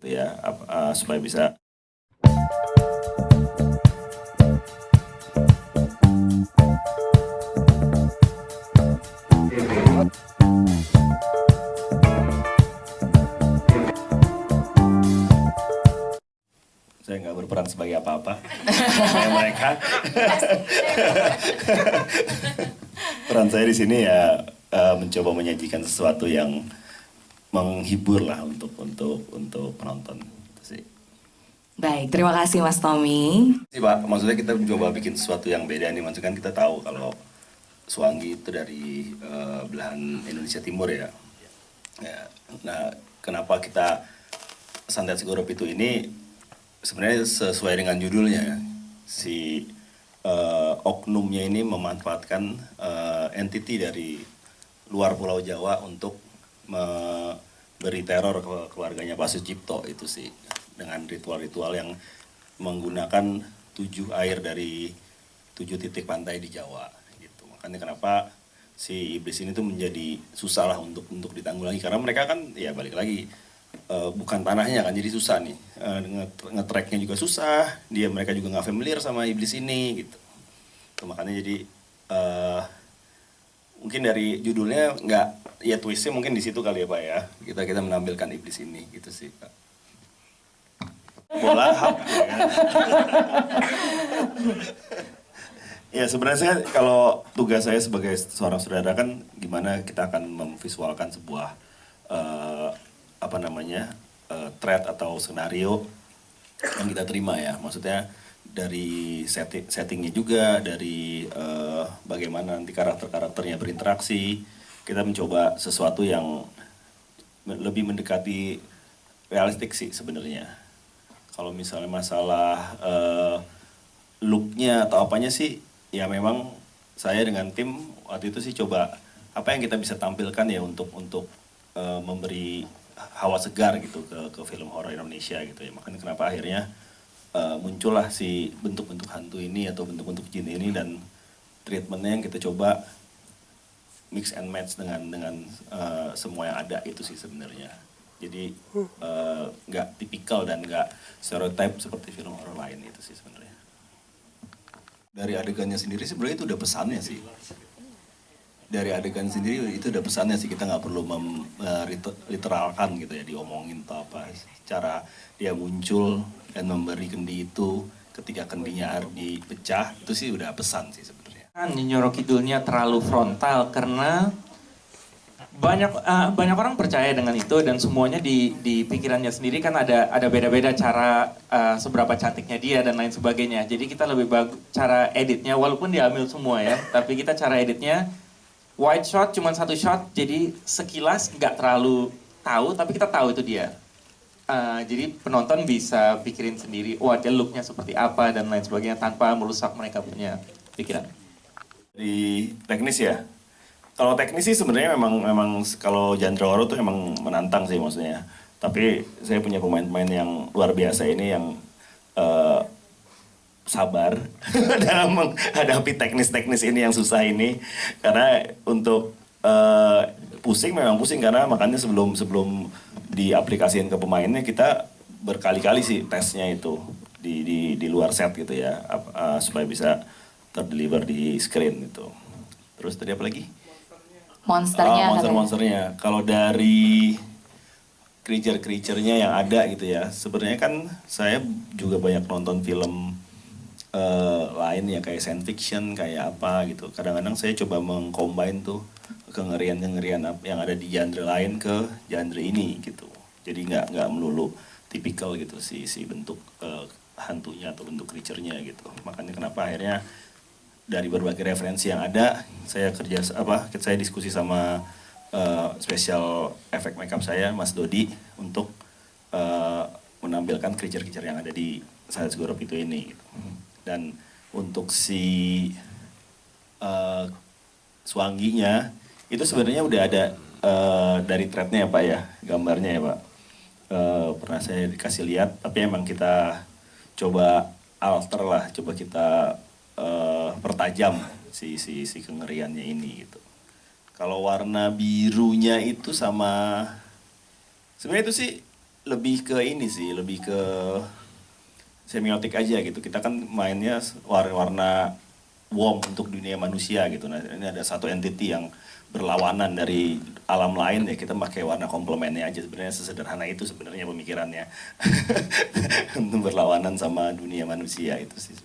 ya supaya bisa. Saya nggak berperan sebagai apa-apa, kayak mereka. Peran saya di sini ya mencoba menyajikan sesuatu yang menghibur lah untuk penonton. Gitu sih. Baik, terima kasih Mas Tommy. Sih Pak, maksudnya kita mencoba bikin sesuatu yang beda nih, maksudnya kan kita tahu kalau Suwangi itu dari belahan Indonesia Timur ya. Ya, nah kenapa kita Santet Segorop itu ini sebenarnya sesuai dengan judulnya, si oknumnya ini memanfaatkan entity dari luar Pulau Jawa untuk memberi teror ke keluarganya Pak Sucipto itu sih, dengan ritual-ritual yang menggunakan 7 air dari 7 titik pantai di Jawa gitu. Makanya kenapa si iblis ini tuh menjadi susah lah untuk ditanggulangi, karena mereka kan ya balik lagi bukan tanahnya kan, jadi susah nih nge-tracknya juga susah, mereka juga nggak familiar sama iblis ini gitu. Makanya jadi mungkin dari judulnya nggak, ya twistnya mungkin di situ kali ya Pak ya, kita menampilkan iblis ini gitu sih Pak. Bola hap ya kan? Ya sebenarnya saya, kalau tugas saya sebagai seorang saudara kan gimana kita akan memvisualkan sebuah thread atau skenario yang kita terima ya, maksudnya dari settingnya juga, dari bagaimana nanti karakternya berinteraksi. Kita mencoba sesuatu yang lebih mendekati realistik sih sebenarnya. Kalau misalnya masalah looknya atau apanya sih, ya memang saya dengan tim waktu itu sih coba apa yang kita bisa tampilkan ya untuk memberi hawa segar gitu ke film horor Indonesia gitu ya. Makanya kenapa akhirnya muncullah si bentuk-bentuk hantu ini atau bentuk-bentuk jin ini, dan treatmentnya yang kita coba mix and match dengan semua yang ada itu sih sebenarnya. Jadi nggak tipikal dan nggak stereotype seperti film horor lain itu sih sebenarnya. Dari adegannya sendiri sebenarnya itu udah pesannya sih. Dari adegan sendiri itu udah pesannya sih, kita nggak perlu literalkan gitu ya, diomongin atau apa. Cara dia muncul dan memberi kendi itu, ketika kendinya dipecah, itu sih udah pesan sih sebenarnya. Nyoro Kidulnya terlalu frontal karena banyak orang percaya dengan itu, dan semuanya di pikirannya sendiri kan ada beda-beda cara seberapa cantiknya dia dan lain sebagainya. Jadi kita lebih bagus cara editnya, walaupun diambil semua ya, tapi kita cara editnya wide shot, cuma satu shot, jadi sekilas nggak terlalu tahu, tapi kita tahu itu dia. Jadi penonton bisa pikirin sendiri, wah dia looknya seperti apa dan lain sebagainya, tanpa merusak mereka punya pikiran. Di teknis ya, kalau teknis sih sebenarnya memang kalau genre horor tuh emang menantang sih maksudnya. Tapi saya punya pemain-pemain yang luar biasa ini yang sabar dalam menghadapi teknis-teknis ini yang susah ini. Karena untuk pusing memang pusing, karena makanya sebelum diaplikasikan ke pemainnya kita berkali-kali sih tesnya itu di luar set gitu ya, supaya bisa terdeliver di screen gitu. Terus tadi apa lagi? Monsternya. Monster-monsternya. Kalau dari creature-creaturenya yang ada gitu ya, sebenarnya kan saya juga banyak nonton film lain ya, kayak science fiction, kayak apa gitu. Kadang-kadang saya coba mengcombine tuh kengerian-kengerian yang ada di genre lain ke genre ini gitu. Jadi nggak melulu tipikal gitu si bentuk hantunya atau bentuk creature-nya gitu. Makanya kenapa akhirnya dari berbagai referensi yang ada, saya diskusi sama special effect makeup saya, Mas Dodi, untuk menampilkan creature-creature yang ada di Santet Segorop itu ini gitu. Dan untuk si Suwanginya itu sebenarnya udah ada dari threadnya ya Pak ya, gambarnya ya Pak. Pernah saya dikasih lihat, tapi emang kita coba alter lah, coba kita pertajam si kengeriannya ini gitu. Kalau warna birunya itu sama, sebenarnya itu sih lebih ke ini sih, lebih ke semiotik aja gitu. Kita kan mainnya warna warm untuk dunia manusia gitu. Nah ini ada satu entity yang berlawanan dari alam lain ya, kita pakai warna komplemennya aja. Sebenarnya sesederhana itu sebenarnya pemikirannya. Untuk berlawanan sama dunia manusia itu sih.